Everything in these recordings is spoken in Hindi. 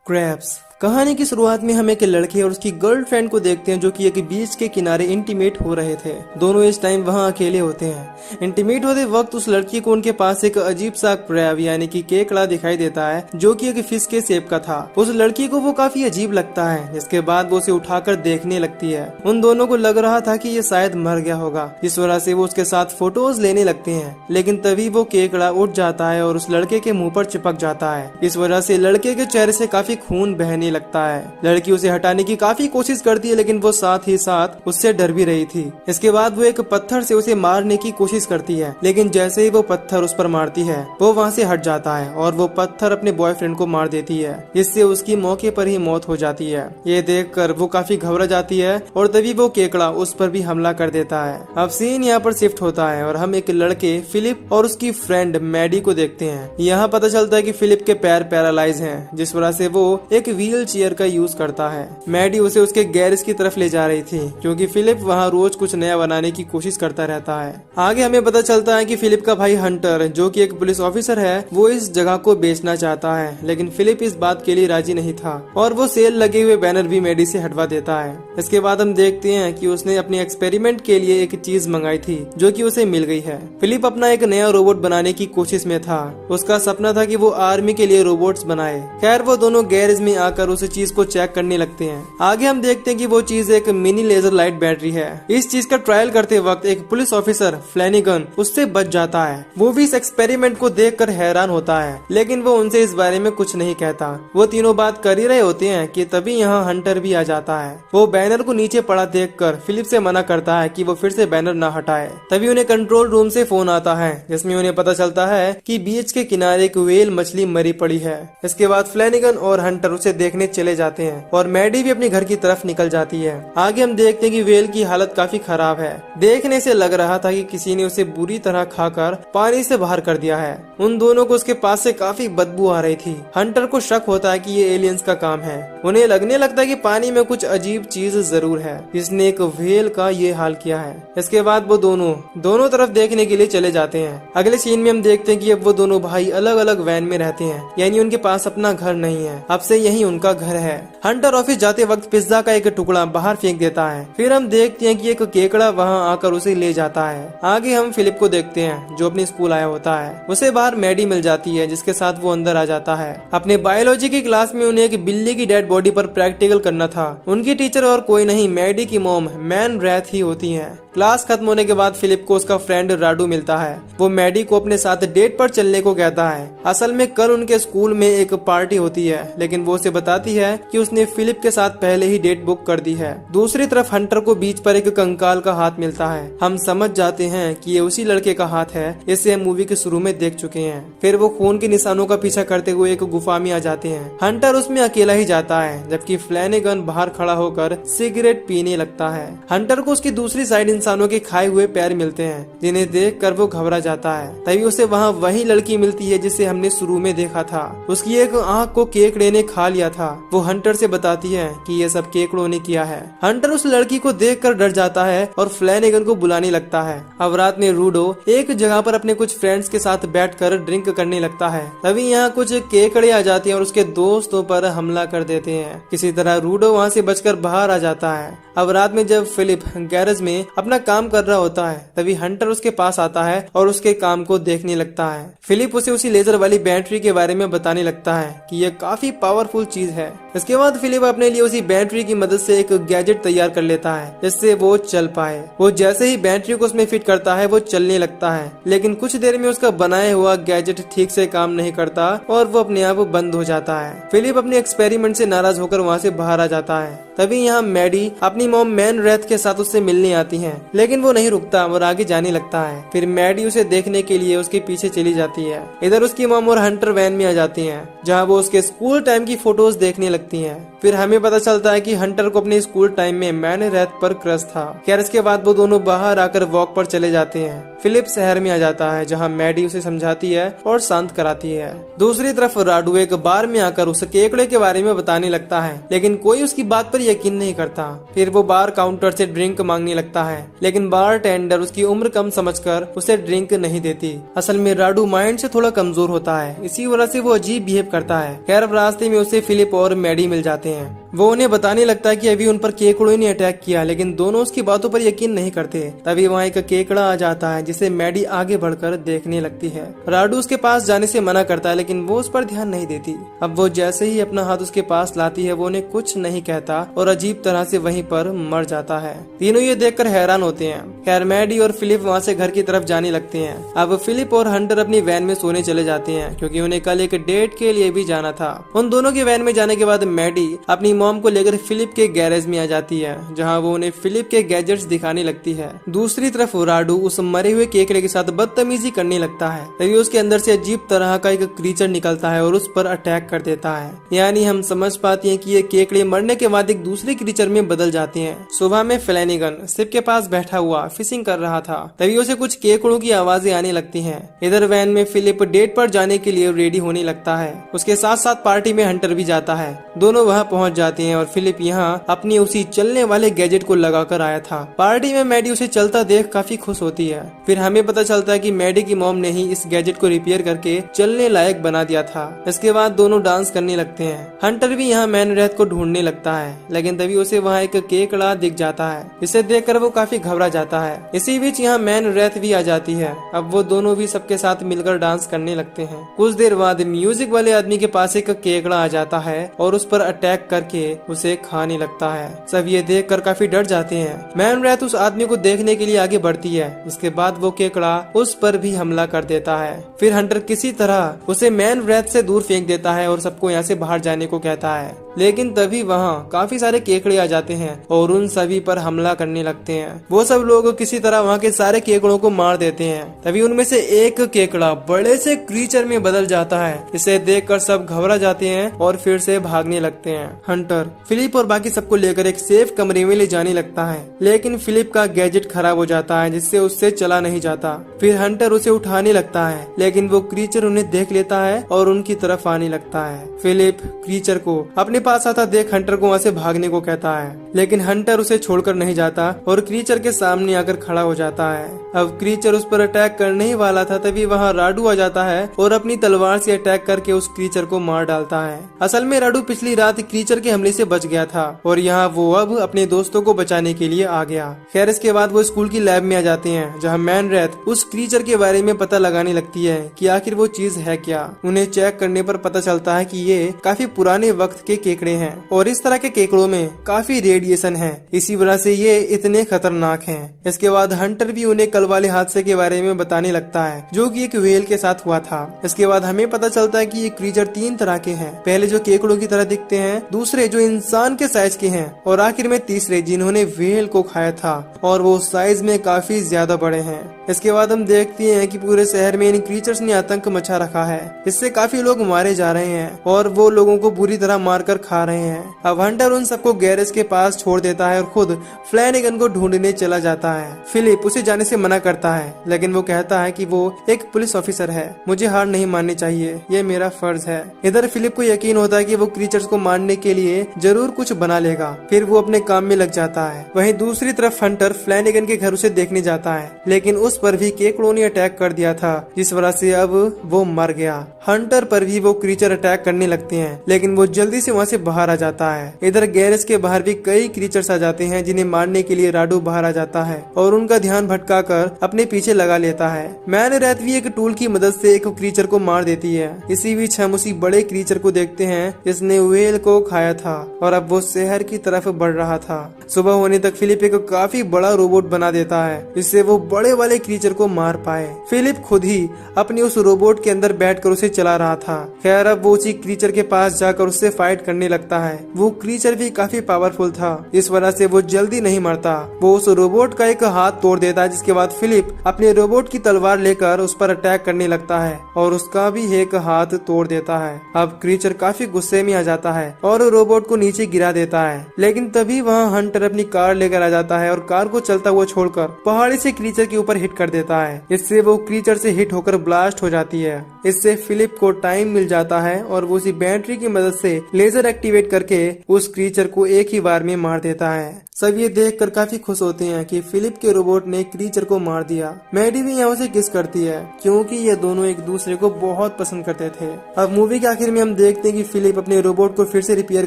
क्रैब्स। कहानी की शुरुआत में हम एक लड़के और उसकी गर्लफ्रेंड को देखते हैं जो कि एक बीच के किनारे इंटीमेट हो रहे थे। दोनों इस टाइम वहां अकेले होते हैं। इंटीमेट होते वक्त उस लड़की को उनके पास एक अजीब सा क्रैब यानी कि केकड़ा दिखाई देता है जो कि एक फिश के शेप का था। उस लड़की को वो काफी अजीब लगता है, जिसके बाद वो उसे उठाकर देखने लगती है। उन दोनों को लग रहा था कि ये शायद मर गया होगा, इस वजह से वो उसके साथ फोटोज लेने लगते हैं। लेकिन तभी वो केकड़ा उठ जाता है और उस लड़के के मुंह पर चिपक जाता है। इस वजह से लड़के के चेहरे से काफी खून बहने लगता है। लड़की उसे हटाने की काफी कोशिश करती है, लेकिन वो साथ ही साथ उससे डर भी रही थी। इसके बाद वो एक पत्थर से उसे मारने की कोशिश करती है, लेकिन जैसे ही वो पत्थर उस पर मारती है वो वहाँ से हट जाता है और वो पत्थर अपने बॉयफ्रेंड को मार देती है। इससे उसकी मौके पर ही मौत हो जाती है। ये देखकर वो काफी घबरा जाती है और तभी वो केकड़ा उस पर भी हमला कर देता है। अब सीन यहाँ पर शिफ्ट होता है और हम एक लड़के फिलिप और उसकी फ्रेंड मैडी को देखते हैं। यहाँ पता चलता है कि फिलिप के पैर पैरालाइज हैं, जिस वजह से वो एक व्हील चेयर का यूज करता है। मैडी उसे उसके गैरेज की तरफ ले जा रही थी क्योंकि फिलिप वहाँ रोज कुछ नया बनाने की कोशिश करता रहता है। आगे हमें पता चलता है कि फिलिप का भाई हंटर, जो कि एक पुलिस ऑफिसर है, वो इस जगह को बेचना चाहता है, लेकिन फिलिप इस बात के लिए राजी नहीं था और वो सेल लगे हुए बैनर भी मैडी से हटवा देता है। इसके बाद हम देखते हैं कि उसने अपने एक्सपेरिमेंट के लिए एक चीज मंगाई थी जो कि उसे मिल गई है। फिलिप अपना एक नया रोबोट बनाने की कोशिश में था। उसका सपना था कि वो आर्मी के लिए रोबोट्स बनाए। खैर वो दोनों गैरेज में आकर उस चीज को चेक करने लगते हैं। आगे हम देखते हैं कि वो चीज एक मिनी लेजर लाइट बैटरी है। इस चीज का ट्रायल करते वक्त एक पुलिस ऑफिसर फ्लैनिगन उससे बच जाता है। वो भी इस एक्सपेरिमेंट को देखकर हैरान होता है, लेकिन वो उनसे इस बारे में कुछ नहीं कहता। वो तीनों बात कर ही रहे होते हैं कि तभी यहाँ हंटर भी आ जाता है। वो बैनर को नीचे पड़ा देखकर फिलिप से मना करता है कि वो फिर से बैनर न हटाए। तभी उन्हें कंट्रोल रूम से फोन आता है, जिसमें उन्हें पता चलता है कि बीच के किनारे एक व्हेल मछली मरी पड़ी है। इसके बाद फ्लैनिगन और हंटर उसे देखने चले जाते हैं और मैडी भी अपने घर की तरफ निकल जाती है। आगे हम देखते हैं कि व्हेल की हालत काफी खराब है। देखने से लग रहा था कि किसी ने उसे बुरी तरह खाकर पानी से बाहर कर दिया है। उन दोनों को उसके पास से काफी बदबू आ रही थी। हंटर को शक होता है कि ये एलियंस का काम है। उन्हें लगने लगता है कि पानी में कुछ अजीब चीज जरूर है, जिसने एक व्हेल का ये हाल किया है। इसके बाद वो दोनों तरफ देखने के लिए चले जाते हैं। अगले सीन में हम देखते हैं कि अब वो दोनों भाई अलग अलग वैन में रहते हैं, यानी उनके पास अपना घर नहीं है। अब से यही उनका घर है। हंटर ऑफिस जाते वक्त पिज्जा का एक टुकड़ा बाहर फेंक देता है। फिर हम देखते हैं कि एक केकड़ा वहां आकर उसे ले जाता है। आगे हम फिलिप को देखते हैं जो अपने स्कूल आया होता है। उसे बाहर मैडी मिल जाती है, जिसके साथ वो अंदर आ जाता है। अपने बायोलॉजी की क्लास में उन्हें एक बिल्ली की डेड बॉडी पर प्रैक्टिकल करना था। उनकी टीचर और कोई नहीं, मैडी की मॉम मैन रैथ ही होती है। क्लास खत्म होने के बाद फिलिप को उसका फ्रेंड राडू मिलता है। वो मैडी को अपने साथ डेट पर चलने को कहता है। असल में कल उनके स्कूल में एक पार्टी होती है, लेकिन वो उसे बताती है कि उसने फिलिप के साथ पहले ही डेट बुक कर दी है। दूसरी तरफ हंटर को बीच पर एक कंकाल का हाथ मिलता है। हम समझ जाते हैं कि ये उसी लड़के का हाथ है। इसे हम मूवी के शुरू में देख चुके हैं। फिर वो खून के निशानों का पीछा करते हुए एक गुफा में आ जाते हैं। हंटर उसमें अकेला ही जाता है, जबकि फ्लैनेगन बाहर खड़ा होकर सिगरेट पीने लगता है। हंटर को उसकी दूसरी साइड इंसानों के खाए हुए पैर मिलते हैं, जिन्हें देखकर वो घबरा जाता है। तभी उसे वहाँ वही लड़की मिलती है जिसे हमने शुरू में देखा था। उसकी एक आंख को केकड़े ने खा लिया था। वो हंटर से बताती है कि ये सब केकड़ों ने किया है। हंटर उस लड़की को देखकर डर जाता है और फ्लैनेगन को बुलाने लगता है। अब रात में रूडो एक जगह पर अपने कुछ फ्रेंड्स के साथ बैठकर ड्रिंक करने लगता है। तभी यहाँ कुछ केकड़े आ जाते हैं और उसके दोस्तों पर हमला कर देते हैं। किसी तरह रूडो वहाँ से बचकर बाहर आ जाता है। अब रात में जब फिलिप गैरेज में अपना काम कर रहा होता है, तभी हंटर उसके पास आता है और उसके काम को देखने लगता है। फिलिप उसे उसी लेजर वाली बैटरी के बारे में बताने लगता है कि यह काफी पावरफुल चीज है। इसके बाद फिलिप अपने लिए उसी बैटरी की मदद से एक गैजेट तैयार कर लेता है, जिससे वो चल पाए। वो जैसे ही बैटरी को उसमें फिट करता है वो चलने लगता है, लेकिन कुछ देर में उसका बनाया हुआ गैजेट ठीक से काम नहीं करता और वो अपने आप बंद हो जाता है। फिलिप अपने एक्सपेरिमेंट से नाराज होकर वहाँ से बाहर आ जाता है। तभी यहाँ मैडी अपनी मॉम मैन रैथ के साथ उससे मिलने आती है, लेकिन वो नहीं रुकता और आगे जाने लगता है। फिर मैडी उसे देखने के लिए उसके पीछे चली जाती है। इधर उसकी मॉम और हंटर वैन में आ जाती हैं, जहाँ वो उसके स्कूल टाइम की फोटोज देखने लगती हैं। फिर हमें पता चलता है कि हंटर को अपने स्कूल टाइम में मैन रैथ पर क्रश था। खैर इसके बाद वो दोनों बाहर आकर वॉक पर चले जाते हैं। फिलिप शहर में आ जाता है, जहाँ मैडी उसे समझाती है और शांत कराती है। दूसरी तरफ राडू एक बार में आकर उस केकड़े के बारे में बताने लगता है, लेकिन कोई उसकी बात पर यकीन नहीं करता। फिर वो बार काउंटर से ड्रिंक मांगने लगता है, लेकिन बार टेंडर उसकी उम्र कम समझकर उसे ड्रिंक नहीं देती। असल में राडू माइंड से थोड़ा कमजोर होता है, इसी वजह से वो अजीब बिहेव करता है। खैर अब रास्ते में उसे फिलिप और मैडी मिल जाते हैं। वो उन्हें बताने लगता है कि अभी उन पर केकड़ों ने अटैक किया, लेकिन दोनों उसकी बातों पर यकीन नहीं करते। तभी वहाँ एक केकड़ा आ जाता है, जिसे मैडी आगे बढ़कर देखने लगती है। राडू उसके पास जाने से मना करता है, लेकिन वो उस पर ध्यान नहीं देती। अब वो जैसे ही अपना हाथ उसके पास लाती है, वो उन्हें कुछ नहीं कहता और अजीब तरह से वहीं पर मर जाता है। तीनों ये देखकर हैरान होते हैं। खैर मैडी और फिलिप वहाँ से घर की तरफ जाने लगते हैं। अब फिलिप और हंटर अपनी वैन में सोने चले जाते हैं, क्योंकि उन्हें कल एक डेट के लिए भी जाना था। उन दोनों की वैन में जाने के बाद मैडी अपनी मॉम को लेकर फिलिप के गैरेज में आ जाती है, जहां वो उन्हें फिलिप के गैजेट्स दिखाने लगती है। दूसरी तरफ राडू उस मरे हुए केकड़े के साथ बदतमीजी करने लगता है। तभी उसके अंदर से अजीब तरह का एक क्रीचर निकलता है और उस पर अटैक कर देता है। यानी हम समझ पाते हैं कि ये केकड़े मरने के बाद एक दूसरे क्रीचर में बदल जाते हैं। सुबह में फ्लैनिगन शिप के पास बैठा हुआ फिशिंग कर रहा था, तभी उसे कुछ केकड़ों की आवाजें आने लगती हैं। इधर वैन में फिलिप डेट पर जाने के लिए रेडी होने लगता है। उसके साथ साथ पार्टी में हंटर भी जाता है। दोनों वहाँ पहुँच जाते हैं और फिलिप यहाँ अपनी उसी चलने वाले गैजेट को लगाकर आया था। पार्टी में मैडी उसे चलता देख काफी खुश होती है। फिर हमें पता चलता है कि मैडी की मॉम ने ही इस गैजेट को रिपेयर करके चलने लायक बना दिया था। इसके बाद दोनों डांस करने लगते हैं। हंटर भी यहाँ मैन रैथ को ढूंढने लगता है, लेकिन तभी उसे वहाँ एक केकड़ा दिख जाता है। इसे देखकर वो काफी घबरा जाता है। इसी बीच यहाँ मैन रैथ भी आ जाती है। अब वो दोनों भी सबके साथ मिलकर डांस करने लगते हैं। कुछ देर बाद म्यूजिक वाले आदमी के पास एक केकड़ा आ जाता है और उस पर अटैक करके उसे खाने लगता है। सब ये देखकर काफी डर जाते हैं। मैन रैथ उस आदमी को देखने के लिए आगे बढ़ती है। इसके बाद वो केकड़ा उस पर भी हमला कर देता है। फिर हंटर किसी तरह उसे मैन रैथ से दूर फेंक देता है और सबको यहाँ से बाहर जाने को कहता है, लेकिन तभी वहाँ काफी सारे केकड़े आ जाते हैं और उन सभी पर हमला करने लगते हैं। वो सब लोग किसी तरह वहाँ के सारे केकड़ों को मार देते हैं। तभी उनमें से एक केकड़ा बड़े से क्रीचर में बदल जाता है। इसे देखकर सब घबरा जाते हैं और फिर से भागने लगते हैं। हंटर फिलिप और बाकी सबको लेकर एक सेफ कमरे में ले जाने लगता है, लेकिन फिलिप का गैजेट खराब हो जाता है, जिससे उससे चला नहीं जाता। फिर हंटर उसे उठाने लगता है, लेकिन वो क्रीचर उन्हें देख लेता है और उनकी तरफ आने लगता है। फिलिप क्रीचर को अपने पास आता देख हंटर को वहाँ से भागने को कहता है, लेकिन हंटर उसे छोड़कर नहीं जाता और क्रीचर के सामने आकर खड़ा हो जाता है। अब क्रीचर उस पर अटैक करने ही वाला था, तभी वहाँ राडू आ जाता है और अपनी तलवार से अटैक करके उस क्रीचर को मार डालता है। असल में राडू पिछली रात क्रीचर के हमले से बच गया था और यहाँ वो अब अपने दोस्तों को बचाने के लिए आ गया। खैर इसके बाद वो स्कूल की लैब में आ जाते हैं, जहाँ मैन रैथ उस क्रीचर के बारे में पता लगाने लगती है कि आखिर वो चीज है क्या। उन्हें चेक करने पर पता चलता है कि ये काफी पुराने वक्त के केकड़े हैं और इस तरह के केकड़ों में काफी रेडिएशन है, इसी वजह से ये इतने खतरनाक हैं। इसके बाद हंटर भी उन्हें कल वाले हादसे के बारे में बताने लगता है, जो कि एक व्हेल के साथ हुआ था। इसके बाद हमें पता चलता है कि ये क्रीचर 3 तरह के हैं। पहले जो केकड़ों की तरह दिखते हैं, दूसरे जो इंसान के साइज के हैं और आखिर में तीसरे जिन्होंने व्हेल को खाया था और वो साइज में काफी ज्यादा बड़े हैं। इसके बाद हम देखते हैं कि पूरे शहर में इन क्रीचर्स ने आतंक मचा रखा है। इससे काफी लोग मारे जा रहे हैं और वो लोगों को बुरी तरह मारकर खा रहे हैं। अब हंटर उन सबको गैरेज के पास छोड़ देता है और खुद फ्लैनिगन को ढूंढने चला जाता है। फिलिप उसे जाने से मना करता है, लेकिन वो कहता है कि वो एक पुलिस ऑफिसर है, मुझे हार नहीं माननी चाहिए, ये मेरा फर्ज है। इधर फिलिप को यकीन होता है कि वो क्रीचर्स को मारने के लिए जरूर कुछ बना लेगा। फिर वो अपने काम में लग जाता है। वहीं दूसरी तरफ हंटर फ्लैनिगन के घर उसे देखने जाता है, लेकिन उस पर भी केकड़ों ने अटैक कर दिया था, जिस वजह से अब वो मर गया। हंटर पर भी वो क्रीचर अटैक करने लगते हैं, लेकिन वो जल्दी से वहाँ से बाहर आ जाता है। इधर गैरेज के बाहर भी कई क्रीचर्स आ जाते हैं, जिन्हें मारने के लिए राडू बाहर आ जाता है और उनका ध्यान भटकाकर अपने पीछे लगा लेता है। मैन रैथ भी एक टूल की मदद से एक क्रीचर को मार देती है। इसी बीच हम उसी बड़े क्रीचर को देखते हैं जिसने व्हेल को खाया था और अब वो शहर की तरफ बढ़ रहा था। सुबह होने तक फिलिप एक काफी बड़ा रोबोट बना देता है, जिससे वो बड़े वाले क्रीचर को मार पाए। फिलिप खुद ही अपने उस रोबोट के अंदर बैठकर उसे चला रहा था। खैर अब वो उसी क्रीचर के पास जाकर उससे फाइट करने लगता है। वो क्रीचर भी काफी पावरफुल था, इस वजह से वो जल्दी नहीं मरता। वो उस रोबोट का एक हाथ तोड़ देता है, जिसके बाद बाद फिलिप अपने रोबोट की तलवार लेकर उस पर अटैक करने लगता है और उसका भी एक हाथ तोड़ देता है। अब क्रीचर काफी गुस्से में आ जाता है और रोबोट को नीचे गिरा देता है, लेकिन तभी वहाँ हंटर अपनी कार लेकर आ जाता है और कार को चलता हुआ छोड़कर पहाड़ी से क्रीचर के ऊपर हिट कर देता है। इससे वो क्रीचर से हिट होकर ब्लास्ट हो जाती है। इससे फिलिप को टाइम मिल जाता है और वो उसी बैटरी की मदद से लेजर एक्टिवेट करके उस क्रीचर को एक ही बार में मार देता है। सब ये देखकर काफी खुश होते हैं कि फिलिप के रोबोट ने क्रीचर को मार दिया। मैडी भी यहाँ उसे किस करती है क्योंकि ये दोनों एक दूसरे को बहुत पसंद करते थे। अब मूवी के आखिर में हम देखते हैं कि फिलिप अपने रोबोट को फिर से रिपेयर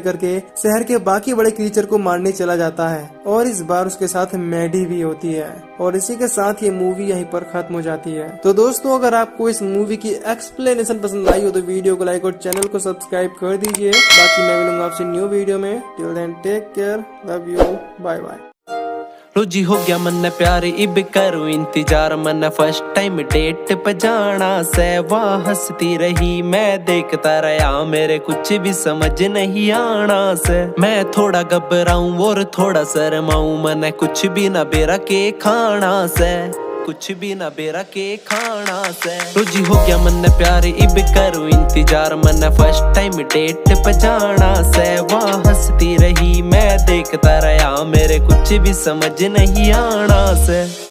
करके शहर के बाकी बड़े क्रीचर को मारने चला जाता है और इस बार उसके साथ मैडी भी होती है। और इसी के साथ ये मूवी यहीं पर खत्म हो जाती है। तो दोस्तों, अगर आपको इस मूवी की एक्सप्लेनेशन पसंद आई हो तो वीडियो को लाइक और चैनल को सब्सक्राइब कर दीजिए। बाकी मैं मिलूंगा आपसे न्यू वीडियो में। Till then take care, love you, bye bye. रोजी हो गया मन प्यारे इब करूं इंतजार, मन फर्स्ट टाइम डेट पे जाना से वहाँ हंसती रही मैं देखता रहा, मेरे कुछ भी समझ नहीं आना से। मैं थोड़ा घबराऊं और थोड़ा शर्माऊं, मन कुछ भी ना बेरा के खाना से, कुछ भी ना बेरा के खाना से। रोजी हो गया मन प्यारे इब करूं इंतजार, मन फर्स्ट टाइम डेट पे जाना से वहाँ हंसती रही मैं देखता रहा, मेरे कुछ भी समझ नहीं आना से।